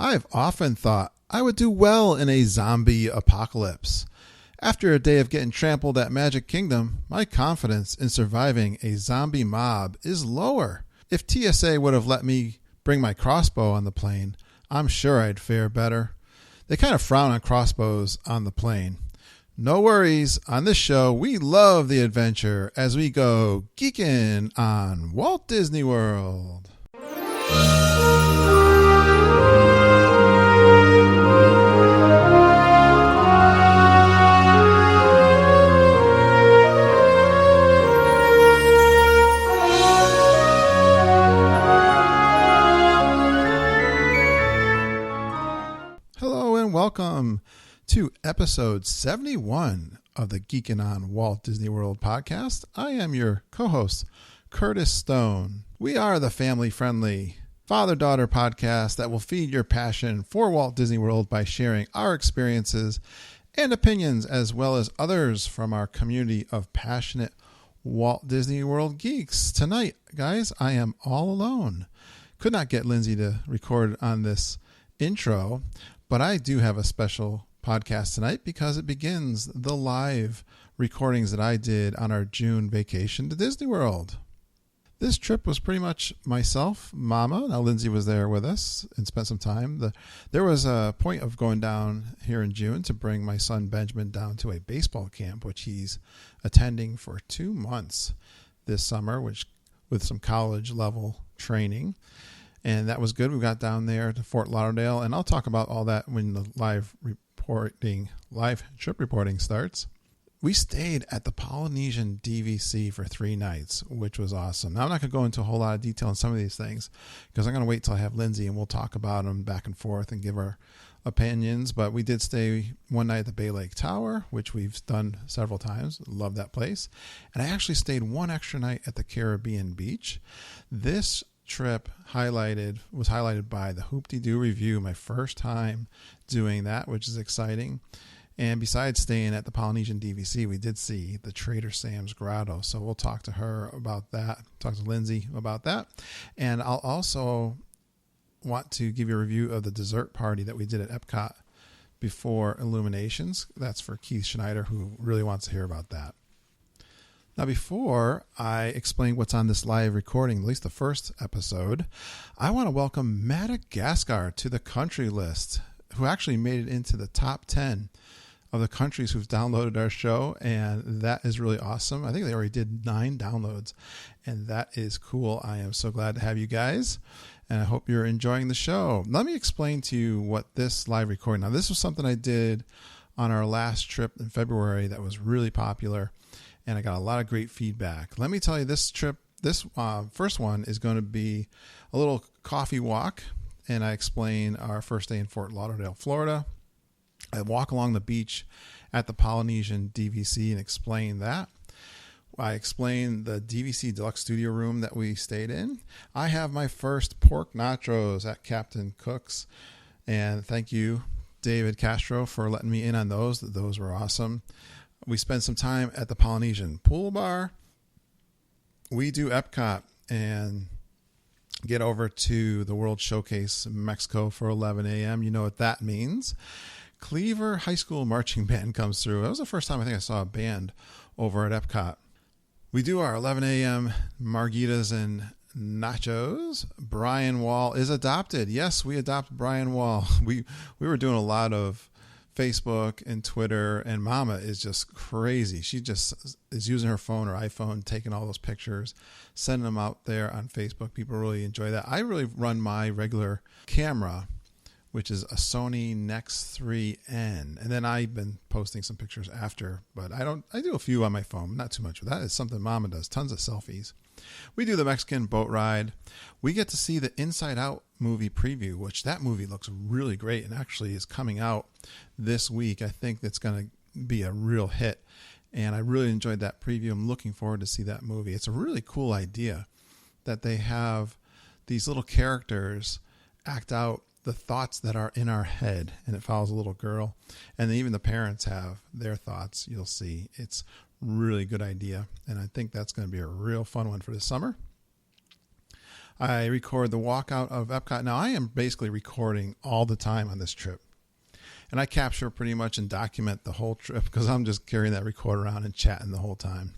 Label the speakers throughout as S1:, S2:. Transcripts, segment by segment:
S1: I've often thought I would do well in a zombie apocalypse. After a day of getting trampled at Magic Kingdom, my confidence in surviving a zombie mob is lower. If TSA would have let me bring my crossbow on the plane, I'm sure I'd fare better. They kind of frown on crossbows on the plane. No worries, on this show we love the adventure as we go Geekin on Walt Disney World. Hello and welcome to episode 71 of the Geekin on Walt Disney World podcast. I am your co-host, Curtis Stone. We are the family-friendly father-daughter podcast that will feed your passion for Walt Disney World by sharing our experiences and opinions as well as others from our community of passionate Walt Disney World geeks. Tonight, guys, I am all alone. Could not get Lindsay to record on this intro, but I do have a special podcast tonight because it begins the live recordings that I did on our June vacation to Disney World. This trip was pretty much myself, Mama. Now Lindsay was there with us and spent some time. There was a point of going down here in June to bring my son Benjamin down to a baseball camp, which he's attending for 2 months this summer, which with some college level training. And that was good. We got down there to Fort Lauderdale, and I'll talk about all that when the live trip reporting starts. We stayed at the Polynesian DVC for 3 nights, which was awesome. Now, I'm not going to go into a whole lot of detail on some of these things because I'm going to wait till I have Lindsay and we'll talk about them back and forth and give our opinions. But we did stay one night at the Bay Lake Tower, which we've done several times. Love that place. And I actually stayed one extra night at the Carribean beach. This trip was highlighted by the Hoop-de-Doo review, my first time doing that, which is exciting. And besides staying at the Polynesian DVC, we did see the Trader Sam's Grotto. So we'll talk to her about that, talk to Lindsay about that. And I'll also want to give you a review of the dessert party that we did at Epcot before Illuminations. That's for Keith Schneider, who really wants to hear about that. Now, before I explain what's on this live recording, at least the first episode, I want to welcome Madagascar to the country list, who actually made it into the top 10 of the countries who've downloaded our show, and that is really awesome. I think they already did 9 downloads, and that is cool. I am so glad to have you guys, and I hope you're enjoying the show. Let me explain to you what this live recording, now this was something I did on our last trip in February that was really popular, and I got a lot of great feedback. Let me tell you, this trip, this first one is going to be a little coffee walk, and I explain our first day in Fort Lauderdale, Florida. I walk along the beach at the Polynesian DVC and explain that. I explain the DVC Deluxe Studio Room that we stayed in. I have my first pork nachos at Captain Cook's, and thank you, David Castro, for letting me in on those. Those were awesome. We spent some time at the Polynesian Pool Bar. We do Epcot and get over to the World Showcase in Mexico for 11 a.m. You know what that means. Cleaver High School Marching Band comes through. That was the first time I think I saw a band over at Epcot. We do our 11 a.m. margaritas and nachos. Brian Wall is adopted. Yes, we adopt Brian Wall. We were doing a lot of Facebook and Twitter, and Mama is just crazy. She just is using her phone or iPhone, taking all those pictures, sending them out there on Facebook. People really enjoy that. I really run my regular camera, which is a Sony Nex 3N, and then I've been posting some pictures after, but I do a few on my phone, not too much. But that is something Mama does, tons of selfies. We do the Mexican boat ride. We get to see the Inside Out movie preview, which that movie looks really great and actually is coming out this week. I think it's going to be a real hit, and I really enjoyed that preview. I'm looking forward to see that movie. It's a really cool idea that they have these little characters act out the thoughts that are in our head, and it follows a little girl, and even the parents have their thoughts. You'll see it's really good idea, and I think that's going to be a real fun one for the summer. I record the walkout of Epcot. Now, I am basically recording all the time on this trip. And I capture pretty much and document the whole trip because I'm just carrying that recorder around and chatting the whole time.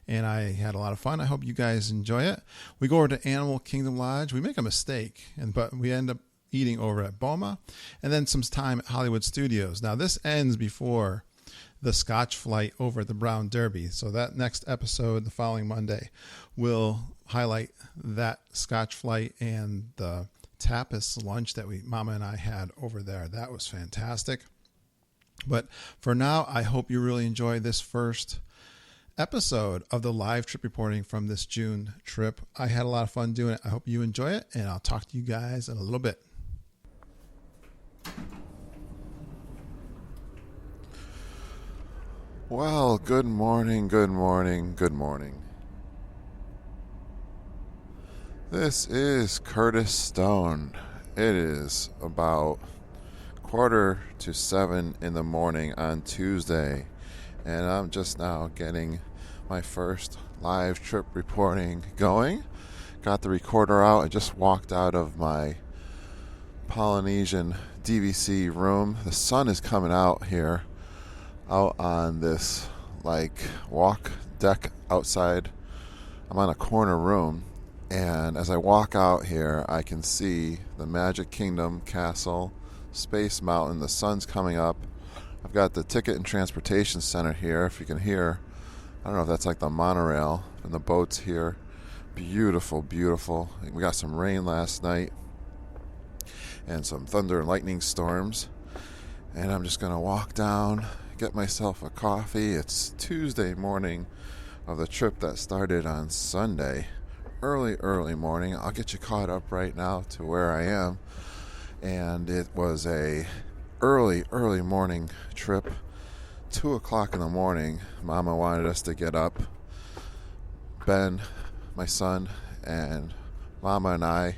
S1: And I had a lot of fun. I hope you guys enjoy it. We go over to Animal Kingdom Lodge. We make a mistake, but we end up eating over at Boma, and then some time at Hollywood Studios. Now, this ends before the Scotch flight over at the Brown Derby. So that next episode, the following Monday, will highlight that Scotch flight and the tapas lunch that Mama and I had over there. That was fantastic. But for now, I hope you really enjoy this first episode of the live trip reporting from this June trip. I had a lot of fun doing it. I hope you enjoy it, and I'll talk to you guys in a little bit. Well, good morning, good morning, good morning. This is Curtis Stone. It is about 6:45 in the morning on Tuesday, and I'm just now getting my first live trip reporting going. Got the recorder out. I just walked out of my Polynesian DVC room. The sun is coming out here, out on this walk deck outside. I'm on a corner room, and as I walk out here, I can see the Magic Kingdom Castle, Space Mountain. The sun's coming up. I've got the Ticket and Transportation Center here, if you can hear. I don't know if that's like the monorail, and the boats here. Beautiful, beautiful. We got some rain last night and some thunder and lightning storms. And I'm just going to walk down, get myself a coffee. It's Tuesday morning of the trip that started on Sunday. Early morning. I'll get you caught up right now to where I am. And it was a early morning trip. 2 o'clock in the morning. Mama wanted us to get up. Ben, my son, and Mama and I.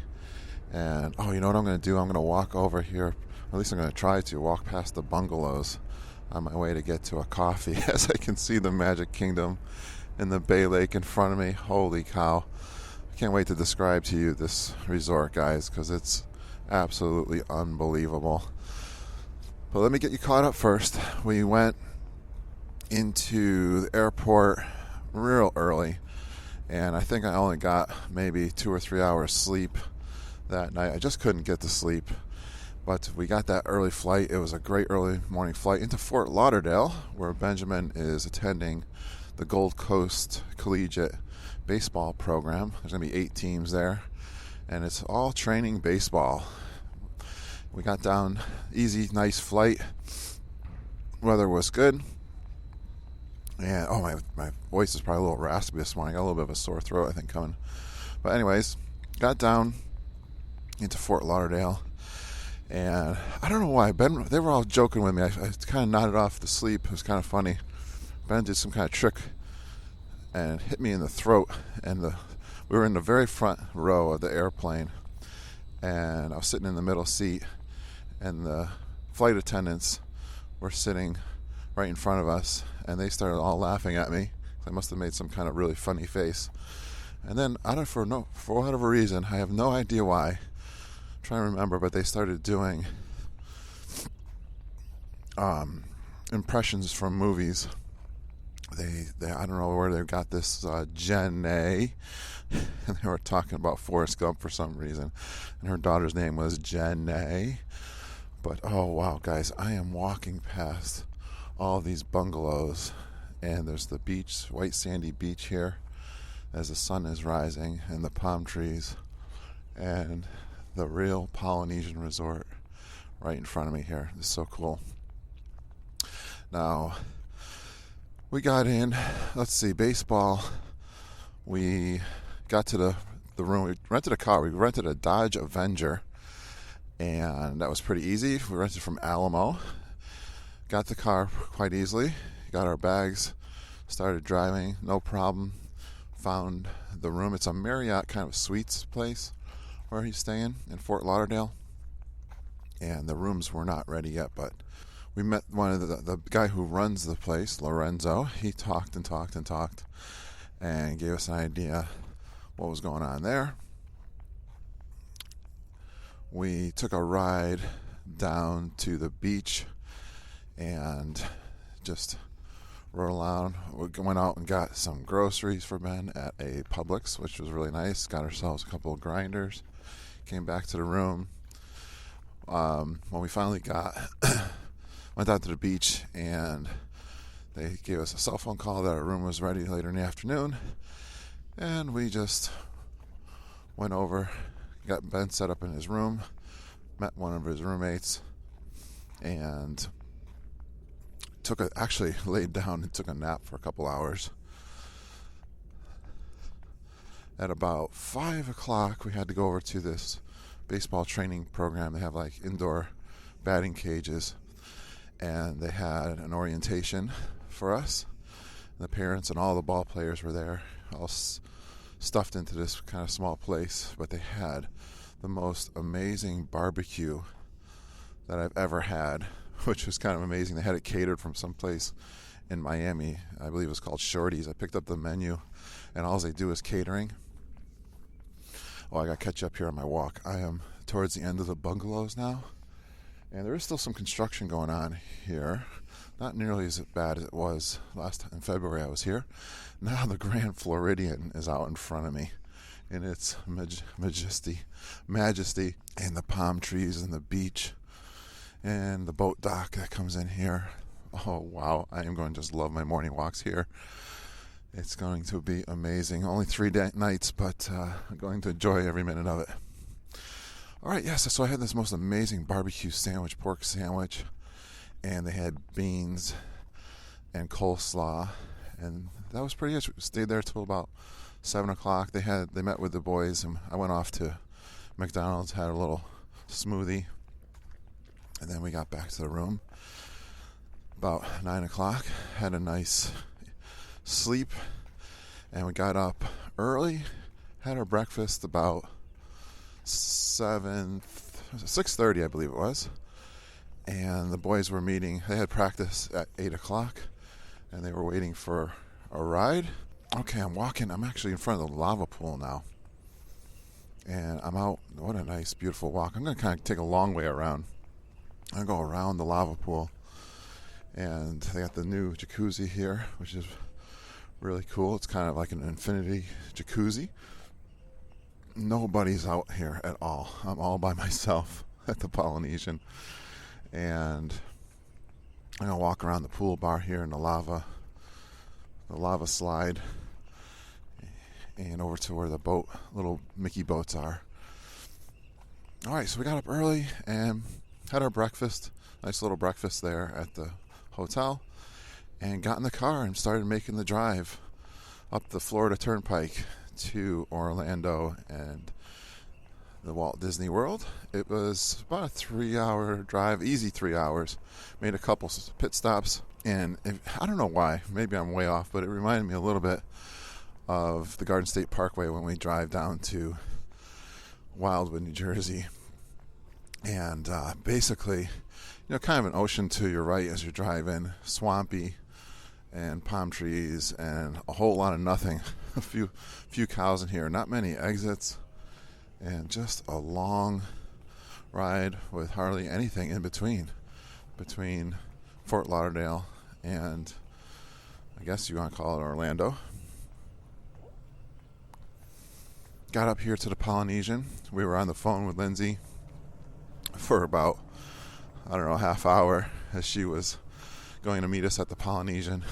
S1: And, you know what I'm going to do? I'm going to walk over here. At least I'm going to try to walk past the bungalows on my way to get to a coffee as I can see the Magic Kingdom and the Bay Lake in front of me. Holy cow. I can't wait to describe to you this resort, guys, because it's absolutely unbelievable. But let me get you caught up first. We went into the airport real early, and I think I only got maybe 2 or 3 hours sleep that night. I just couldn't get to sleep, but we got that early flight. It was a great early morning flight into Fort Lauderdale, where Benjamin is attending the Gold Coast Collegiate baseball program. There's going to be 8 teams there, and it's all training baseball. We got down easy, nice flight. Weather was good. And my voice is probably a little raspy this morning. I got a little bit of a sore throat, I think, coming. But anyways, got down into Fort Lauderdale, and I don't know why they were all joking with me. I kind of nodded off to sleep. It was kind of funny. Ben did some kind of trick and hit me in the throat, and we were in the very front row of the airplane, and I was sitting in the middle seat, and the flight attendants were sitting right in front of us, and they started all laughing at me. I must have made some kind of really funny face. And then, for whatever reason, I have no idea why, I'm trying to remember, but they started doing impressions from movies. They I don't know where they got this Jen A, and they were talking about Forrest Gump for some reason, and her daughter's name was Jen A. But oh wow, guys, I am walking past all these bungalows, and there's the beach, white sandy beach here as the sun is rising, and the palm trees, and the real Polynesian resort right in front of me here. It's so cool. Now, we got in, let's see, baseball. We got to the room. We rented a car. We rented a Dodge Avenger, and that was pretty easy. We rented from Alamo. Got the car quite easily. Got our bags, started driving, no problem. Found the room. It's a Marriott kind of suites place where he's staying in Fort Lauderdale. And the rooms were not ready yet, but we met one of the guy who runs the place, Lorenzo. He talked and gave us an idea what was going on there. we took a ride down to the beach and just rode around. We went out and got some groceries for Ben at a Publix, which was really nice. Got ourselves a couple of grinders. Came back to the room. When we finally went out to the beach, and they gave us a cell phone call that our room was ready later in the afternoon. And we just went over, got Ben set up in his room, met one of his roommates, and actually laid down and took a nap for a couple hours. At about 5 o'clock, we had to go over to this baseball training program. They have like indoor batting cages, and they had an orientation for us. The parents and all the ball players were there, all stuffed into this kind of small place, but they had the most amazing barbecue that I've ever had, which was kind of amazing. They had it catered from someplace in Miami. I believe it was called Shorty's. I picked up the menu, and all they do is catering. Oh, I got to catch up here on my walk. I am towards the end of the bungalows now, and there is still some construction going on here. Not nearly as bad as it was in February I was here. Now the Grand Floridian is out in front of me in its majesty, and the palm trees and the beach and the boat dock that comes in here. Oh, wow. I am going to just love my morning walks here. It's going to be amazing. Only 3 nights, but I'm going to enjoy every minute of it. All right, yes, so I had this most amazing barbecue sandwich, pork sandwich, and they had beans and coleslaw, and that was pretty good. We stayed there till about 7 o'clock. They met with the boys, and I went off to McDonald's, had a little smoothie, and then we got back to the room about 9 o'clock, had a nice sleep, and we got up early, had our breakfast about 6:30, I believe it was, and the boys were meeting. They had practice at 8 o'clock, and they were waiting for a ride. Okay, I'm actually in front of the lava pool now, and I'm out. What a nice, beautiful walk. I'm going to kind of take a long way around. I go around the lava pool, and they got the new jacuzzi here, which is really cool. It's kind of like an infinity jacuzzi. Nobody's out here at all. I'm all by myself at the Polynesian, and I'm gonna walk around the pool bar here in the lava slide, and over to where the little Mickey boats are. All right, so we got up early and had our breakfast, nice little breakfast there at the hotel, and got in the car and started making the drive up the Florida Turnpike to Orlando and the Walt Disney World. It was about a 3-hour drive, easy 3 hours. Made a couple pit stops, and I don't know why, maybe I'm way off, but it reminded me a little bit of the Garden State Parkway when we drive down to Wildwood, New Jersey. And basically, kind of an ocean to your right as you're driving, swampy, and palm trees, and a whole lot of nothing. A few cows in here, not many exits, and just a long ride with hardly anything in between Fort Lauderdale and I guess you want to call it Orlando. Got up here to the Polynesian. We were on the phone with Lindsay for about, half hour as she was going to meet us at the Polynesian.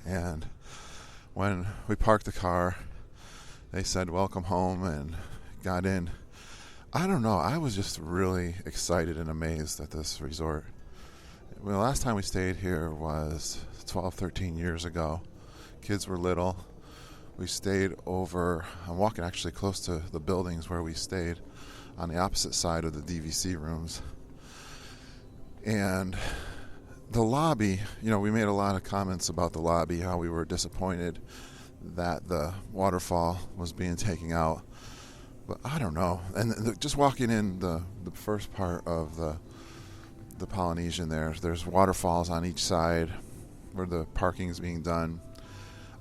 S1: And when we parked the car, they said, "Welcome home," and got in. I don't know. I was just really excited and amazed at this resort. Well, the last time we stayed here was 12, 13 years ago. Kids were little. We stayed over, I'm walking actually close to the buildings where we stayed, on the opposite side of the DVC rooms. And the lobby, we made a lot of comments about the lobby, how we were disappointed that the waterfall was being taken out. But I don't know. And just walking in the first part of the Polynesian there's waterfalls on each side where the parking is being done.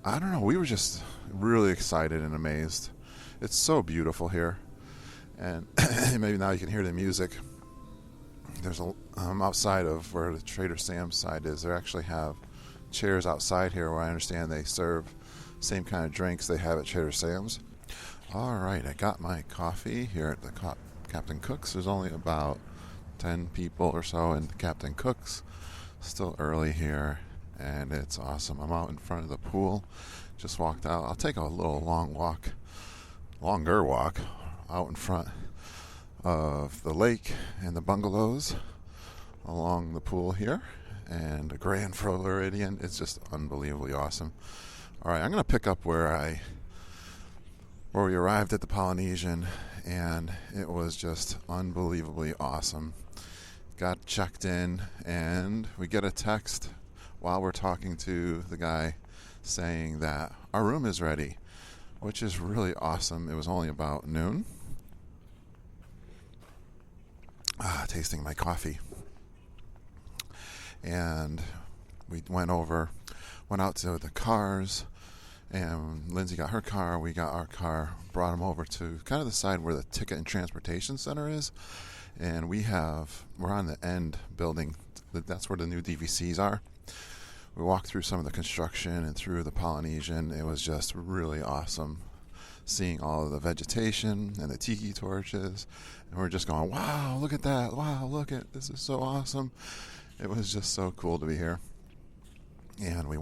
S1: I don't know. We were just really excited and amazed. It's so beautiful here. And maybe now you can hear the music. There's outside of where the Trader Sam's side is, they actually have chairs outside here where I understand they serve same kind of drinks they have at Trader Sam's. All right, I got my coffee here at the Captain Cook's. There's only about 10 people or so in the Captain Cook's. Still early here, and it's awesome. I'm out in front of the pool. Just walked out. I'll take a little longer walk out in front of the lake and the bungalows along the pool here, and the Grand Floridian. It's just unbelievably awesome. All right, I'm going to pick up where we arrived at the Polynesian, and it was just unbelievably awesome. Got checked in, and we get a text while we're talking to the guy saying that our room is ready, which is really awesome. It was only about noon. Tasting my coffee. And we went out to the cars, and Lindsay got her car, we got our car, brought them over to kind of the side where the Ticket and Transportation Center is. And we're on the end building. That's where the new DVCs are. We walked through some of the construction and through the Polynesian. It was just really awesome seeing all of the vegetation and the tiki torches. And we're just going, wow, look at that. Wow, this is so awesome. It was just so cool to be here. And we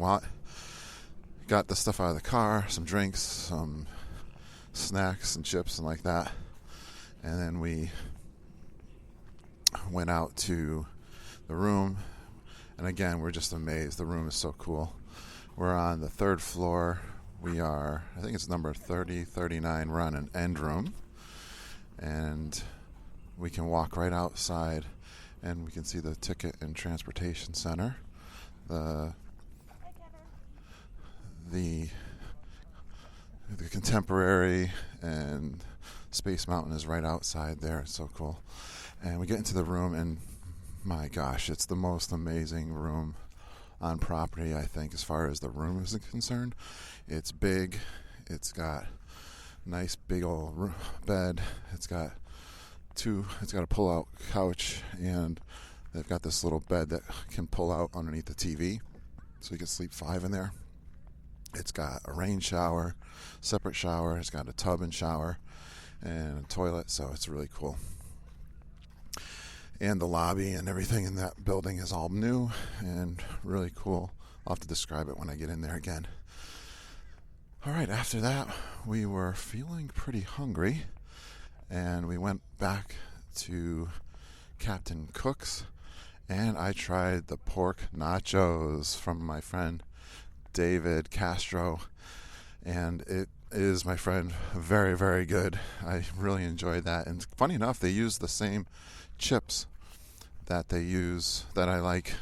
S1: got the stuff out of the car, some drinks, some snacks and chips and like that. And then we went out to the room, and again, we're just amazed. The room is so cool. We're on the third floor. We are, I think it's number 3039. We're on an end room, and we can walk right outside, and we can see the Ticket and Transportation Center. The Contemporary and Space Mountain is right outside there. It's so cool. And we get into the room, and my gosh, it's the most amazing room on property, I think, as far as the room is concerned. It's big. It's got a nice big old bed. It's got a pull-out couch, and they've got this little bed that can pull out underneath the TV, so you can sleep 5 in there. It's got a rain shower, separate shower. It's got a tub and shower and a toilet, so it's really cool. And the lobby and everything in that building is all new and really cool. I'll have to describe it when I get in there again. All right, after that, we were feeling pretty hungry, and we went back to Captain Cook's, and I tried the pork nachos from my friend David Castro, and it is, my friend, very, very good. I really enjoyed that. And funny enough, they use the same chips that they use that I like,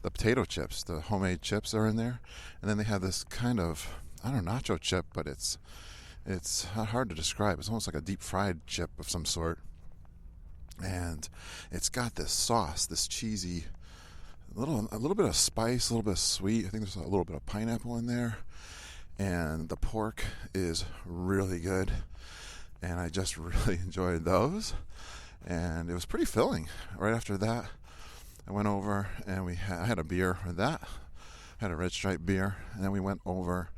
S1: the potato chips. The homemade chips are in there, and then they have this kind of, I don't know, nacho chip, but it's hard to describe. It's almost like a deep fried chip of some sort, and it's got this sauce, this cheesy, a little bit of spice, a little bit of sweet. I think there's a little bit of pineapple in there, and the pork is really good, and I just really enjoyed those. And it was pretty filling. Right after that, I went over and I had a beer with that. I had a Red Stripe beer. And then we went over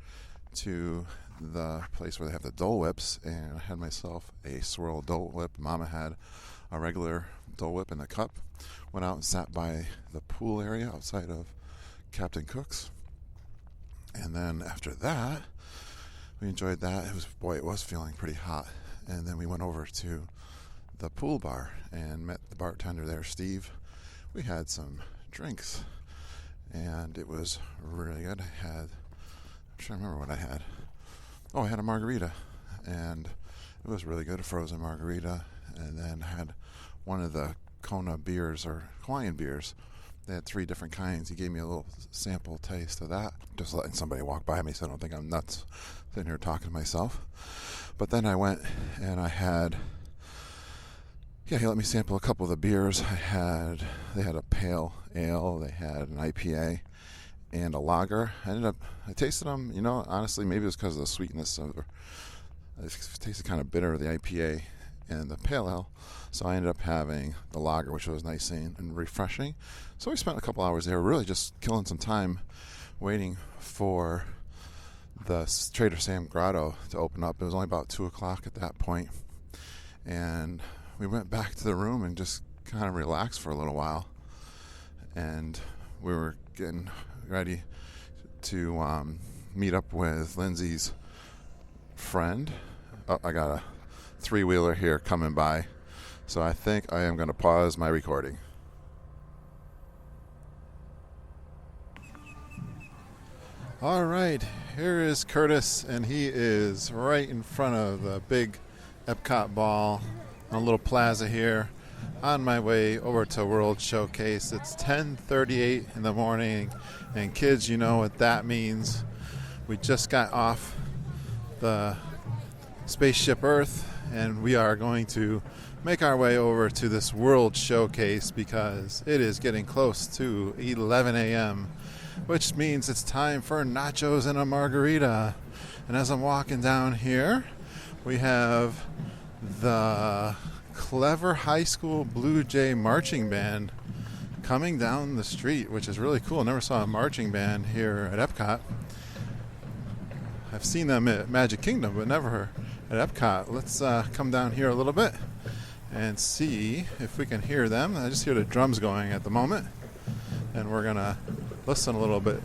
S1: to the place where they have the Dole Whips, and I had myself a swirl Dole Whip. Mama had a regular Dole Whip in the cup. Went out and sat by the pool area outside of Captain Cook's. And then after that, we enjoyed that. It was feeling pretty hot. And then we went over to the pool bar and met the bartender there, Steve. We had some drinks, and it was really good. I'm trying to remember what I had. Oh, I had a margarita, and it was really good, a frozen margarita. And then had one of the Kona beers, or Hawaiian beers. They had 3 different kinds. He gave me a little sample taste of that, just letting somebody walk by me so I don't think I'm nuts sitting here talking to myself. But then I went and I had, he let me sample a couple of the beers. They had a pale ale, they had an IPA, and a lager. I tasted them, honestly, maybe it was because of the sweetness of it. It tasted kind of bitter, the IPA, and the pale ale. So I ended up having the lager, which was nice and refreshing. So we spent a couple hours there, really just killing some time waiting for the Trader Sam Grotto to open up. It was only about 2 o'clock at that point. And we went back to the room and just kind of relaxed for a little while. And we were getting ready to meet up with Lindsay's friend. Oh, I got a 3-wheeler here coming by. So I think I am going to pause my recording. All right, here is Curtis, and he is right in front of the big Epcot ball on a little plaza here on my way over to World Showcase. It's 10:38 in the morning, and kids, you know what that means. We just got off the spaceship Earth, and we are going to make our way over to this World Showcase because it is getting close to 11 a.m., which means it's time for nachos and a margarita. And as I'm walking down here, we have the Clever High School Blue Jay Marching Band coming down the street, which is really cool. Never saw a marching band here at Epcot. I've seen them at Magic Kingdom, but never at Epcot. Let's come down here a little bit and see if we can hear them. I just hear the drums going at the moment, and we're gonna listen a little bit.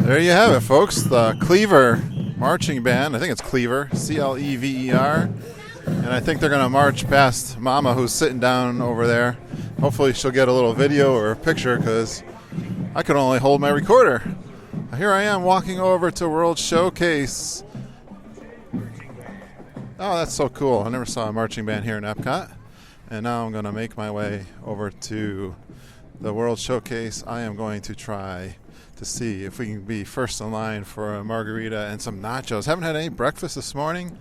S1: There you have it, folks. The Cleaver Marching Band. I think it's Cleaver, C-L-E-V-E-R. And I think they're going to march past Mama, who's sitting down over there. Hopefully she'll get a little video or a picture, because I could only hold my recorder. Here I am walking over to World Showcase. Oh, that's so cool. I never saw a marching band here in Epcot. And now I'm going to make my way over to the World Showcase. I am going to try to see if we can be first in line for a margarita and some nachos. Haven't had any breakfast this morning,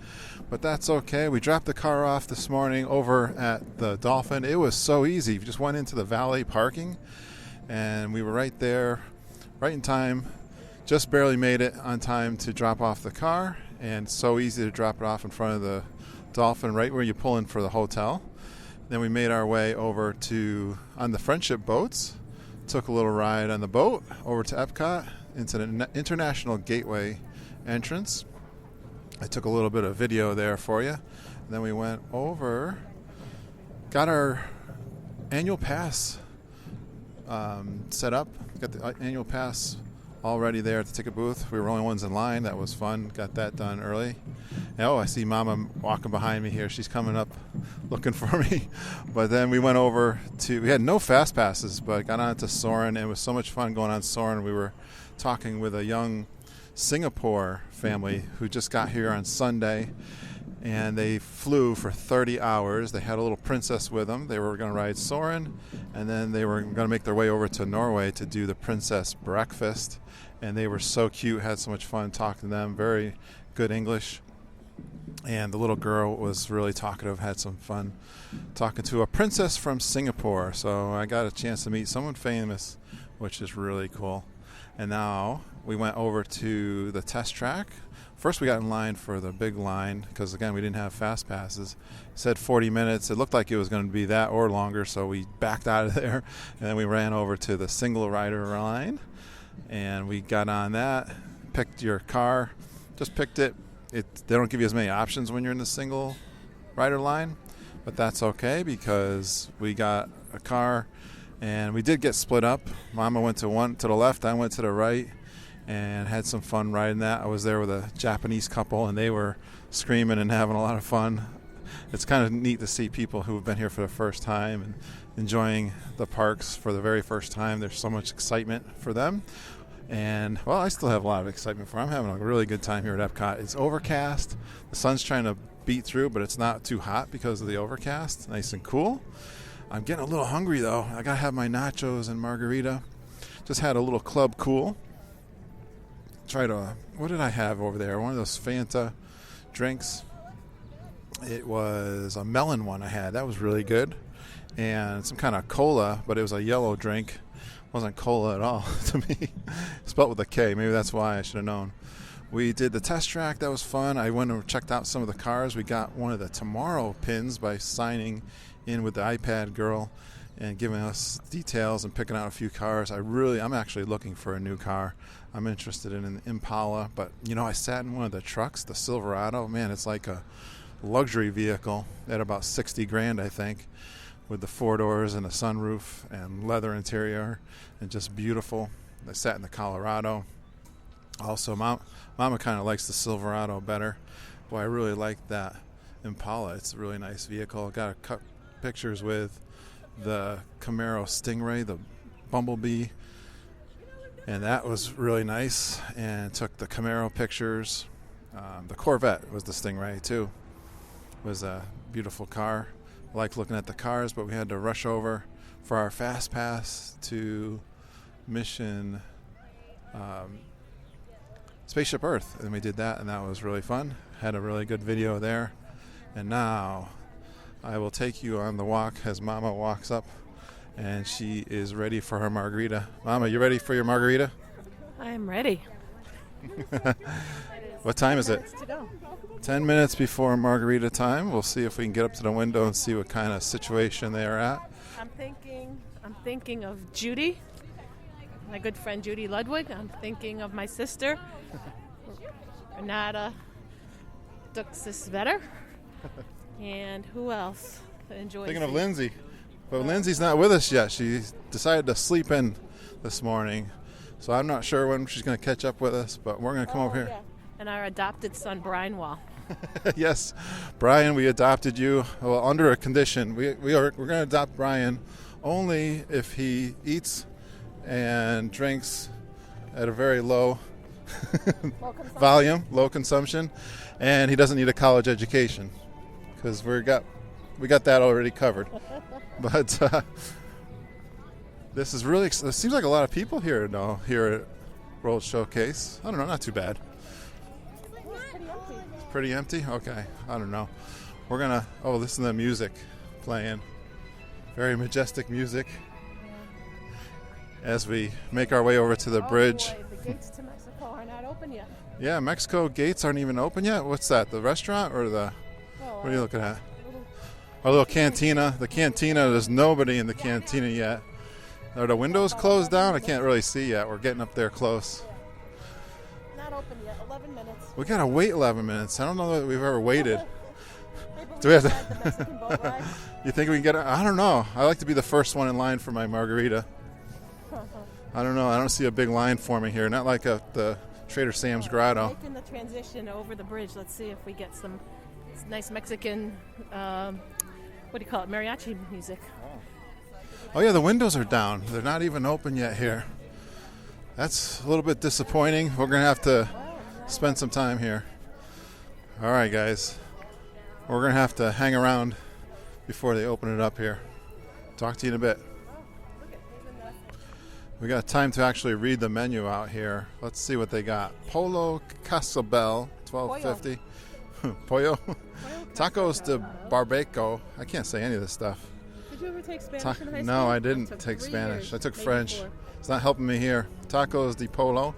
S1: but that's okay. We dropped the car off this morning over at the Dolphin. It was so easy. We just went into the valet parking, and we were right there, right in time. Just barely made it on time to drop off the car, and so easy to drop it off in front of the Dolphin, right where you pull in for the hotel. Then we made our way over on the Friendship boats. Took a little ride on the boat over to Epcot into the International Gateway entrance. I took a little bit of video there for you. And then we went over, got our annual pass set up. Got the annual pass already there at the ticket booth. We were the only ones in line. That was fun. Got that done early. Oh, I see Mama walking behind me here. She's coming up looking for me. But then we went over we had no fast passes, but got on to Soarin'. It was so much fun going on Soarin'. We were talking with a young Singapore family who just got here on Sunday, and they flew for 30 hours. They had a little princess with them. They were going to ride Soarin', and then they were going to make their way over to Norway to do the princess breakfast. And they were so cute, had so much fun talking to them, very good English. And the little girl was really talkative, had some fun talking to a princess from Singapore. So I got a chance to meet someone famous, which is really cool. And now we went over to the test track. First, we got in line for the big line because, again, we didn't have fast passes. It said 40 minutes. It looked like it was going to be that or longer, so we backed out of there. And then we ran over to the single rider line, and we got on that, picked your car, just picked it. They don't give you as many options when you're in the single rider line, but that's okay because we got a car, and we did get split up. Mama went to the left, I went to the right, and had some fun riding that. I was there with a Japanese couple, and they were screaming and having a lot of fun. It's kind of neat to see people who have been here for the first time and enjoying the parks for the very first time. There's so much excitement for them. And, well, I still have a lot of excitement for them. I'm having a really good time here at Epcot. It's overcast. The sun's trying to beat through, but it's not too hot because of the overcast. Nice and cool. I'm getting a little hungry, though. I got to have my nachos and margarita. Just had a little Club Cool. What did I have over there? One of those Fanta drinks. It was a melon one I had. That was really good. And some kind of cola, but it was a yellow drink. It wasn't cola at all to me. Spelled with a K. Maybe that's why I should have known. We did the test track. That was fun. I went and checked out some of the cars. We got one of the Tomorrow pins by signing in with the iPad girl and giving us details and picking out a few cars. I'm actually looking for a new car. I'm interested in an Impala, but I sat in one of the trucks, the Silverado. Man, it's like a luxury vehicle at about $60,000, I think, with the 4 doors and a sunroof and leather interior and just beautiful. I sat in the Colorado. Also, Mama kind of likes the Silverado better. Boy, I really like that Impala. It's a really nice vehicle. Got a cut pictures with the Camaro Stingray, the Bumblebee, and that was really nice. And took the Camaro pictures. The Corvette was the Stingray too. It was a beautiful car. I liked looking at the cars, but we had to rush over for our fast pass to Mission Spaceship Earth, and we did that, and that was really fun. Had a really good video there. And now I will take you on the walk as Mama walks up, and she is ready for her margarita. Mama, you ready for your margarita?
S2: I'm ready.
S1: What time is it?
S2: 10 minutes to go.
S1: 10 minutes before margarita time. We'll see if we can get up to the window and see what kind of situation they are at.
S2: I'm thinking of Judy, my good friend Judy Ludwig. I'm thinking of my sister, Renata Duxis-Vetter. And who else enjoys?
S1: Thinking of Lindsay. But Lindsay's not with us yet. She decided to sleep in this morning. So I'm not sure when she's going to catch up with us, but we're going to come over here.
S2: Yeah. And our adopted son, Brian Wall.
S1: Yes, Brian, we adopted you. Well, under a condition. We're going to adopt Brian only if he eats and drinks at a very low volume, low consumption, and he doesn't need a college education because we got that already covered. But this is really. It seems like a lot of people here at World Showcase. I don't know, not too bad. Pretty empty? Okay. I don't know. We're going to listen to the music playing. Very majestic music as we make our way over to the bridge.
S2: Boy, the gates to Mexico are not open yet.
S1: Yeah, Mexico gates aren't even open yet. What's that? The restaurant or the... What are you looking at? Our little cantina. The cantina, there's nobody in the cantina yet. Are the windows closed down? I can't really see yet. We're getting up there close.
S2: Not open yet. 11 minutes.
S1: We gotta wait 11 minutes. I don't know that we've ever waited. Do we have to?
S2: The Mexican boat ride?
S1: You think we can get it? I don't know. I like to be the first one in line for my margarita. I don't know. I don't see a big line forming here. Not like the Trader Sam's Grotto.
S2: Making the transition over the bridge. Let's see if we get some nice Mexican, what do you call it, mariachi music.
S1: Oh, yeah, the windows are down. They're not even open yet here. That's a little bit disappointing. We're going to have to spend some time here. All right, guys. We're going to have to hang around before they open it up here. Talk to you in a bit. We got time to actually read the menu out here. Let's see what they got. Polo Casabel, $12.50. Pollo. Tacos de barbaco. I can't say any of this stuff.
S2: Did you ever take Spanish in high school?
S1: No, I didn't take Spanish. I took French. 4. It's not helping me here. Tacos de polo.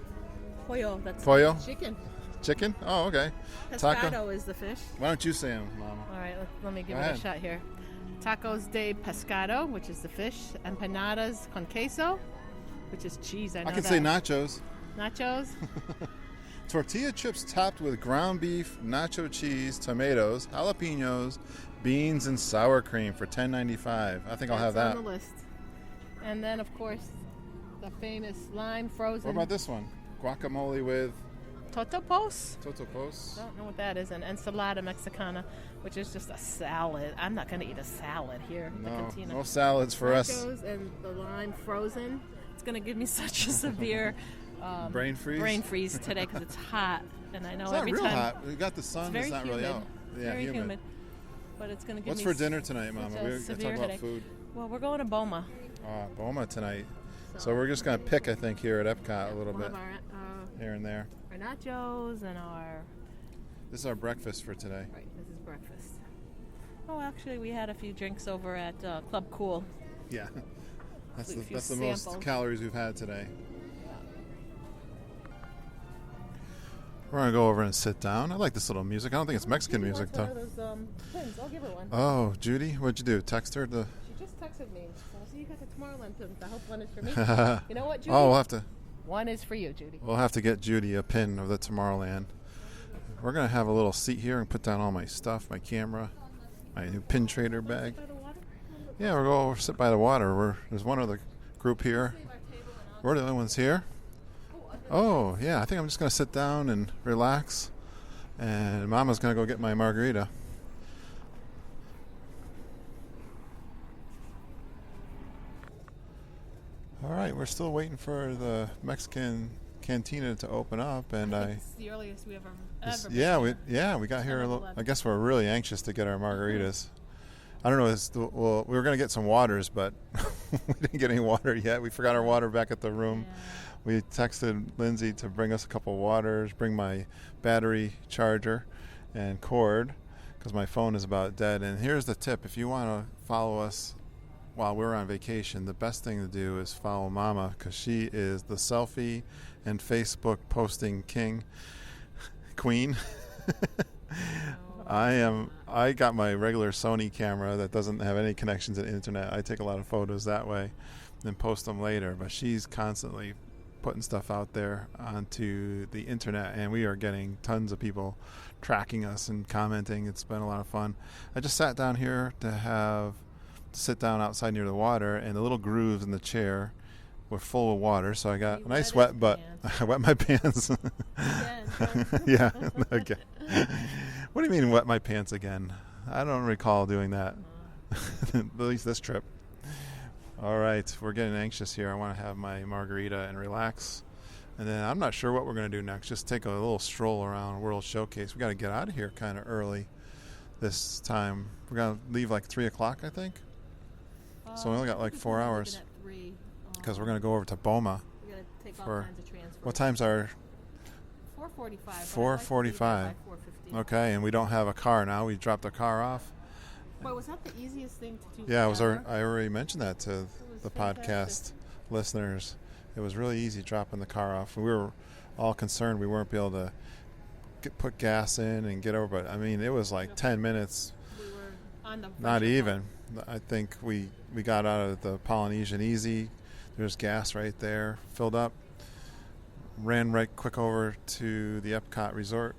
S2: Pollo. That's
S1: Pollo?
S2: chicken.
S1: Chicken? Oh, okay.
S2: Pescado is the fish.
S1: Why don't you say them, Mama?
S2: All right, let me give
S1: Go
S2: it
S1: ahead.
S2: a shot here. Tacos de pescado, which is the fish. Empanadas con queso, which is cheese. I know
S1: I can
S2: that.
S1: say nachos.
S2: Nachos.
S1: Tortilla chips topped with ground beef, nacho cheese, tomatoes, jalapenos, beans, and sour cream for $10.95. I think I'll have that.
S2: On the list. And then, of course, the famous lime frozen.
S1: What about this one? Guacamole with
S2: totopos.
S1: totopos.
S2: I don't know what that is. An ensalada mexicana, which is just a salad. I'm not going to eat a salad here at the cantina.
S1: No salads for us.
S2: Nachos and the lime frozen. It's going to give me such a severe
S1: Brain freeze
S2: today because it's hot, and I know
S1: It's not
S2: every
S1: real
S2: time
S1: hot. We got the sun.
S2: it's
S1: It's not
S2: very
S1: really
S2: humid.
S1: out. Yeah,
S2: Very humid. But it's going to give
S1: What's
S2: me
S1: for dinner tonight, Mama?
S2: such a
S1: We're going to
S2: severe
S1: talk about
S2: headache.
S1: food.
S2: Well, we're going to Boma.
S1: Boma tonight. So we're just going to pick, I think, here at Epcot a little
S2: We'll
S1: bit,
S2: have our,
S1: here and there.
S2: our nachos and our...
S1: This is our breakfast for today.
S2: Right, this is breakfast. Oh, actually, we had a few drinks over at Club Cool.
S1: Yeah. That's
S2: A
S1: the,
S2: few
S1: that's the most
S2: samples.
S1: calories we've had today. We're going to go over and sit down. I like this little music. I don't think it's Mexican
S2: Judy
S1: music,
S2: wants
S1: though.
S2: one of those pins. I'll give her one.
S1: Oh, Judy? What'd you do? Text her?
S2: She just texted me. So you got the Tomorrowland pins. I hope one is for me. You know what, Judy?
S1: Oh, we'll have to...
S2: One is for you, Judy.
S1: We'll have to get Judy a pin of the Tomorrowland. We're going to have a little seat here and put down all my stuff, my camera, my new pin trader bag.
S2: By the water?
S1: Yeah, we'll go over, sit by the water. There's one other group here. We're the only ones here. Oh, yeah, I think I'm just going to sit down and relax. And Mama's going to go get my margarita. All right, we're still waiting for the Mexican cantina to open up, and
S2: It's the earliest we ever
S1: we got here a little. I guess we're really anxious to get our margaritas. I don't know. Well, we were gonna get some waters, but we didn't get any water yet. We forgot our water back at the room.
S2: Yeah.
S1: We texted Lindsay to bring us a couple waters, bring my battery charger and cord, because my phone is about dead. And here's the tip: if you want to follow us while we're on vacation, the best thing to do is follow Mama, because she is the selfie and Facebook posting queen. I got my regular Sony camera that doesn't have any connection to the internet. I take a lot of photos that way and post them later, but she's constantly putting stuff out there onto the internet, and we are getting tons of people tracking us and commenting. It's been a lot of fun. I just sat down here to sit down outside near the water, and the little grooves in the chair were full of water, so I got a nice wet butt. I wet my pants. Yeah, okay. What do you mean wet my pants again? I don't recall doing that. At least this trip. All right, we're getting anxious here. I want to have my margarita and relax. And then I'm not sure what we're going to do next. Just take a little stroll around World Showcase. We got to get out of here kind of early this time. We're going to leave like 3 o'clock, I think. So we only got like 4 hours. Because we're going to go over to Boma.
S2: We're going to take all
S1: for
S2: kinds of transfers.
S1: what time's our
S2: 4:45.
S1: 4:45. Okay, and we don't have a car now. We dropped the car off.
S2: Boy, was that the easiest thing to do?
S1: Yeah,
S2: ever?
S1: I already mentioned that to the
S2: fantastic.
S1: podcast listeners. It was really easy dropping the car off. We were all concerned we weren't be able to put gas in and get over, but I mean, it was like 10 minutes.
S2: We were on the
S1: Not even. I think we got out of the Polynesian easy. There's gas right there, filled up. Ran right quick over to the Epcot Resort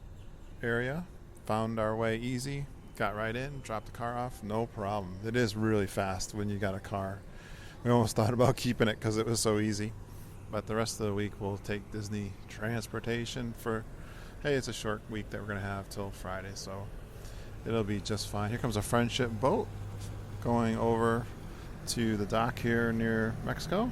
S1: area. Found our way easy. Got right in, dropped the car off, no problem. It is really fast when you got a car. We almost thought about keeping it because it was so easy. But the rest of the week we'll take Disney transportation hey, it's a short week that we're going to have till Friday, so it'll be just fine. Here comes a friendship boat going over to the dock here near Mexico.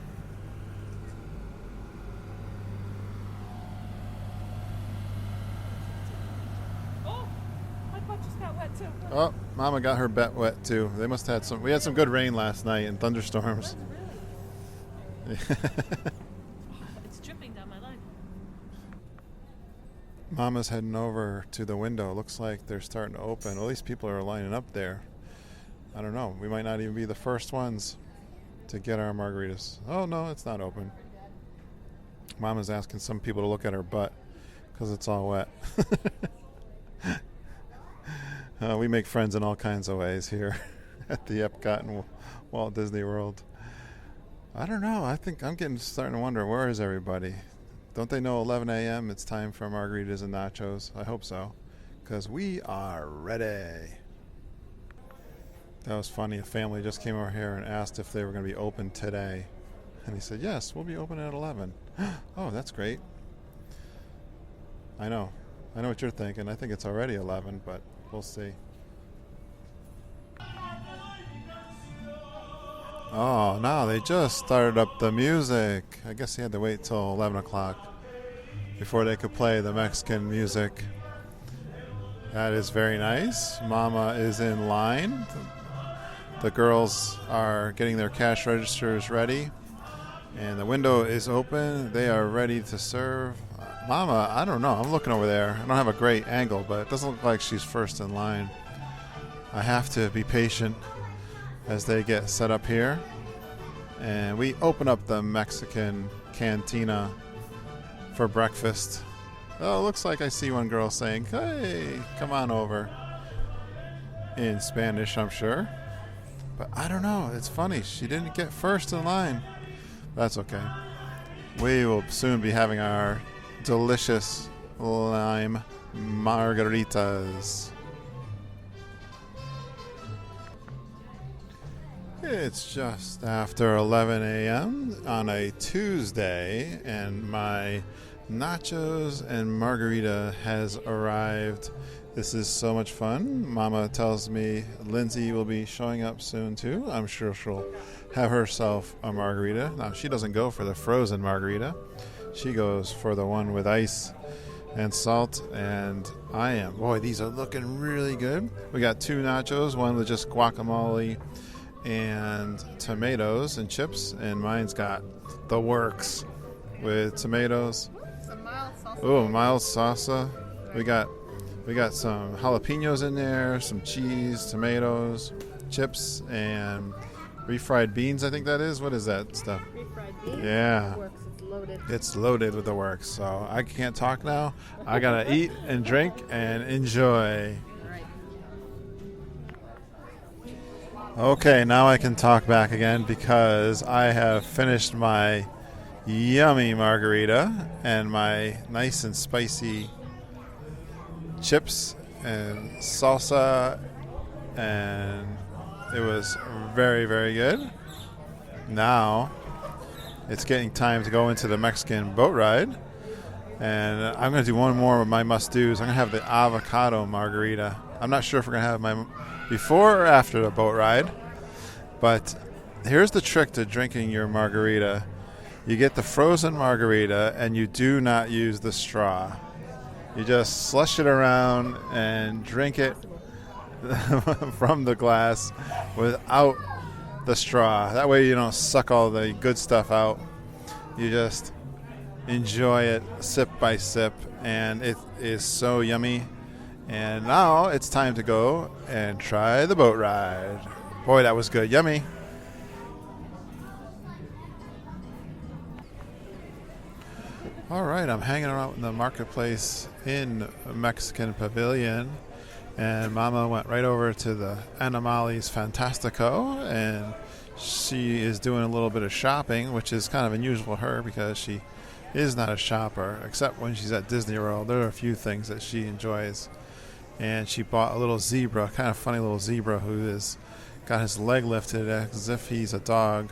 S1: Oh, Mama got her butt wet too. They must have had we had some good rain last night and thunderstorms.
S2: Really? It's dripping down my leg.
S1: Mama's heading over to the window. Looks like they're starting to open. At least people are lining up there. I don't know. We might not even be the first ones to get our margaritas. Oh, no, it's not open. Mama's asking some people to look at her butt because it's all wet. We make friends in all kinds of ways here at the Epcot and Walt Disney World. I don't know. I think I'm starting to wonder, where is everybody? Don't they know 11 a.m. it's time for margaritas and nachos? I hope so, because we are ready. That was funny. A family just came over here and asked if they were going to be open today. And he said, yes, we'll be open at 11. Oh, that's great. I know what you're thinking. I think it's already 11, but we'll see. Oh, no, they just started up the music. I guess he had to wait till 11 o'clock before they could play the Mexican music. That is very nice. Mama is in line. The girls are getting their cash registers ready. And the window is open. They are ready to serve. Mama, I don't know. I'm looking over there. I don't have a great angle, but it doesn't look like she's first in line. I have to be patient as they get set up here. And we open up the Mexican cantina for breakfast. Oh, it looks like I see one girl saying, hey, come on over. In Spanish, I'm sure. But I don't know. It's funny. She didn't get first in line. That's okay. We will soon be having our delicious lime margaritas. It's just after 11 a.m. on a Tuesday, and my nachos and margarita has arrived. This is so much fun. Mama tells me Lindsay will be showing up soon too. I'm sure she'll have herself a margarita. Now, she doesn't go for the frozen margarita. She goes for the one with ice and salt, and I am. Boy, these are looking really good. We got 2 nachos, one with just guacamole and tomatoes and chips, and mine's got the works with tomatoes.
S2: Some mild salsa.
S1: Oh, mild salsa. We got some jalapenos in there, some cheese, tomatoes, chips, and refried beans, I think that is. What is that stuff?
S2: Refried beans.
S1: Yeah.
S2: Works. It's loaded.
S1: It's loaded with the works. So I can't talk now. I got to eat and drink and enjoy.
S2: All right.
S1: Okay, now I can talk back again because I have finished my yummy margarita and my nice and spicy chips and salsa, and it was very, very good. Now it's getting time to go into the Mexican boat ride, and I'm going to do one more of my must-dos. I'm going to have the avocado margarita. I'm not sure if we're going to have my before or after the boat ride, but here's the trick to drinking your margarita. You get the frozen margarita and you do not use the straw. You just slush it around and drink it from the glass without the straw. That way you don't suck all the good stuff out. You just enjoy it sip by sip, and it is so yummy. And now it's time to go and try the boat ride. Boy, that was good. Yummy. All right, I'm hanging out in the marketplace in Mexican Pavilion, and Mama went right over to the Animales Fantastico, and she is doing a little bit of shopping, which is kind of unusual for her because she is not a shopper, except when she's at Disney World. There are a few things that she enjoys, and she bought a little zebra, kind of funny little zebra who is got his leg lifted as if he's a dog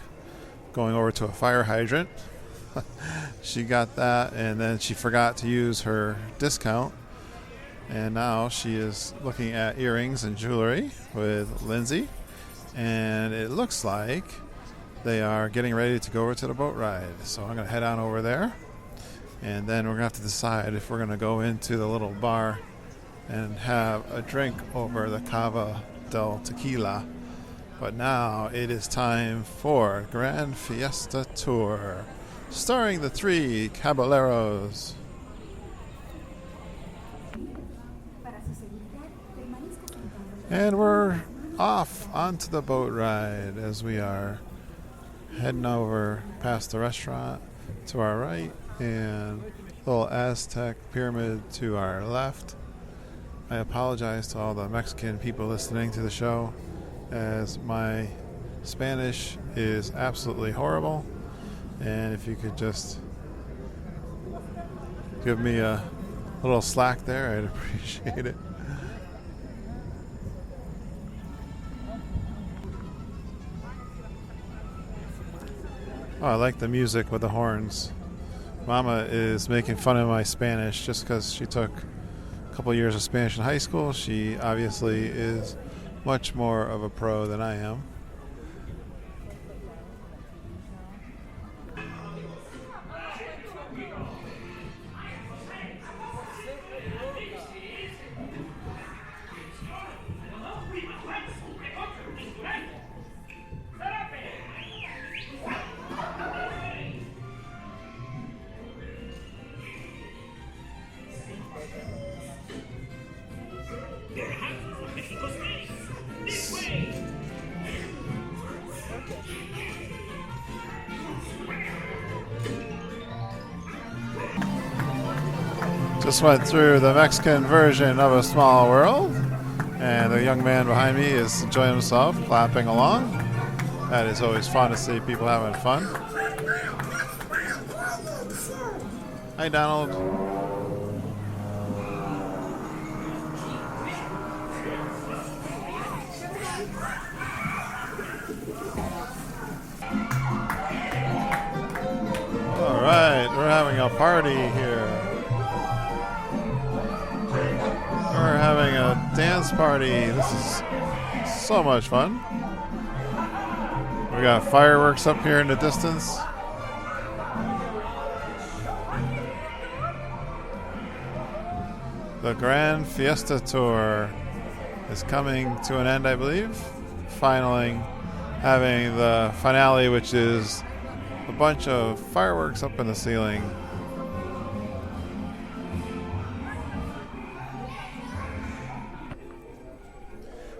S1: going over to a fire hydrant. She got that, and then she forgot to use her discount, and now she is looking at earrings and jewelry with Lindsay, and it looks like they are getting ready to go over to the boat ride. So I'm going to head on over there, and then we're going to have to decide if we're going to go into the little bar and have a drink over the Cava del Tequila. But now it is time for Grand Fiesta Tour, starring the 3 caballeros. And we're off onto the boat ride as we are heading over past the restaurant to our right and a little Aztec pyramid to our left. I apologize to all the Mexican people listening to the show, as my Spanish is absolutely horrible, and if you could just give me a little slack there, I'd appreciate it. Oh, I like the music with the horns. Mama is making fun of my Spanish just because she took a couple years of Spanish in high school. She obviously is much more of a pro than I am. Just went through the Mexican version of A Small World, and the young man behind me is enjoying himself, clapping along. That is always fun to see people having fun. Hi, Donald. All right, we're having a party here. We're having a dance party. This is so much fun. We got fireworks up here in the distance. The Grand Fiesta Tour is coming to an end, I believe. Finally having the finale, which is a bunch of fireworks up in the ceiling.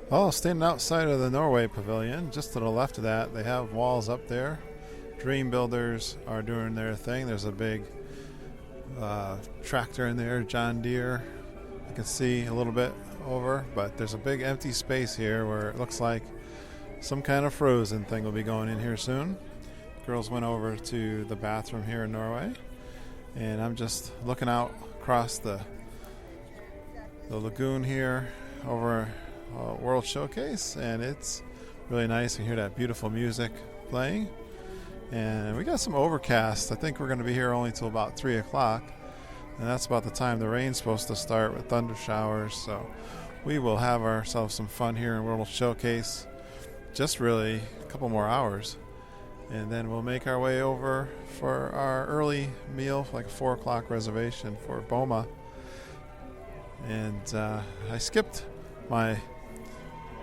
S1: Oh, standing outside of the Norway Pavilion, just to the left of that, they have walls up there. Dream builders are doing their thing. There's a big tractor in there, John Deere. You can see a little bit over, but there's a big empty space here where it looks like some kind of frozen thing will be going in here soon. Girls went over to the bathroom here in Norway, and I'm just looking out across the lagoon here over World Showcase, and it's really nice. You can hear that beautiful music playing, and we got some overcast. I think we're going to be here only till about 3 o'clock, and that's about the time the rain's supposed to start with thunder showers. So we will have ourselves some fun here in World Showcase, just really a couple more hours, and then we'll make our way over for our early meal, like a 4 o'clock reservation for Boma. And I skipped my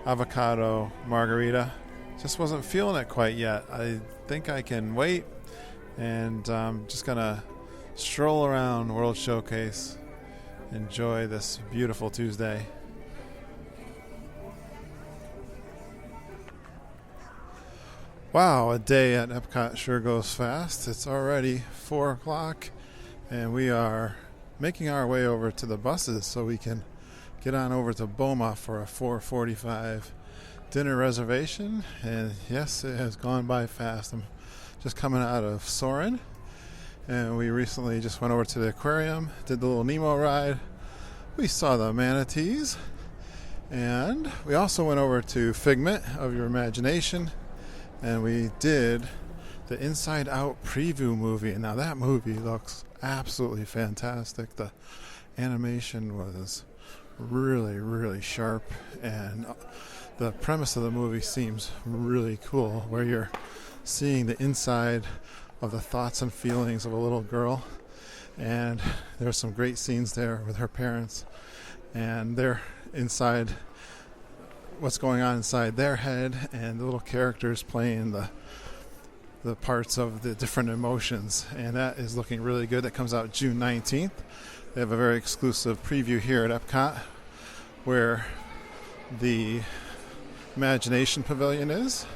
S1: avocado margarita. Just wasn't feeling it quite yet. I think I can wait, and I'm just gonna stroll around World Showcase, enjoy this beautiful Tuesday. Wow, a day at Epcot sure goes fast. It's already 4 o'clock, and we are making our way over to the buses so we can get on over to Boma for a 4:45 dinner reservation. And yes, it has gone by fast. I'm just coming out of Soarin', and we recently just went over to the aquarium, did the little Nemo ride. We saw the manatees, and we also went over to Figment of Your Imagination, and we did the Inside Out preview movie. Now that movie looks absolutely fantastic. The animation was really, really sharp, and the premise of the movie seems really cool, where you're seeing the inside of the thoughts and feelings of a little girl. And there's some great scenes there with her parents, and they're inside, what's going on inside their head, and the little characters playing the parts of the different emotions. And that is looking really good. That comes out June 19th. They have a very exclusive preview here at Epcot, where the Imagination Pavilion is.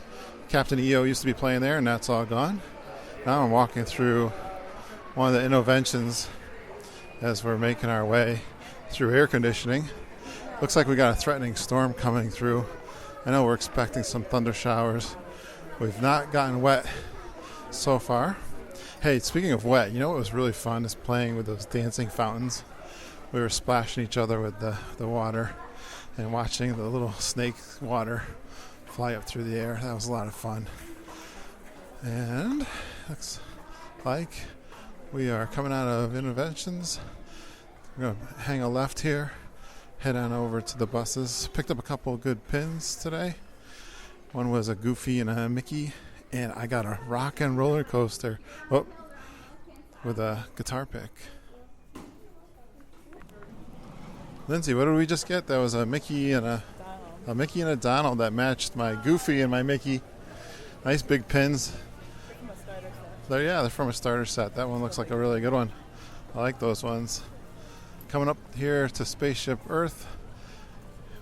S1: Captain EO used to be playing there, and that's all gone. Now I'm walking through one of the interventions as we're making our way through air conditioning. Looks like we got a threatening storm coming through. I know we're expecting some thunder showers. We've not gotten wet so far. Hey, speaking of wet, you know what was really fun is playing with those dancing fountains. We were splashing each other with the water and watching the little snake water fly up through the air. That was a lot of fun. And looks like we are coming out of interventions. We're going to hang a left here, head on over to the buses. Picked up a couple of good pins today. One was a Goofy and a Mickey, and I got a rock and roller coaster with a guitar pick. Lindsay, what did we just get? That was a Mickey and a Donald that matched my Goofy and my Mickey. Nice big pins. They're from a starter set. That one looks like a really good one. I like those ones. Coming up here to Spaceship Earth.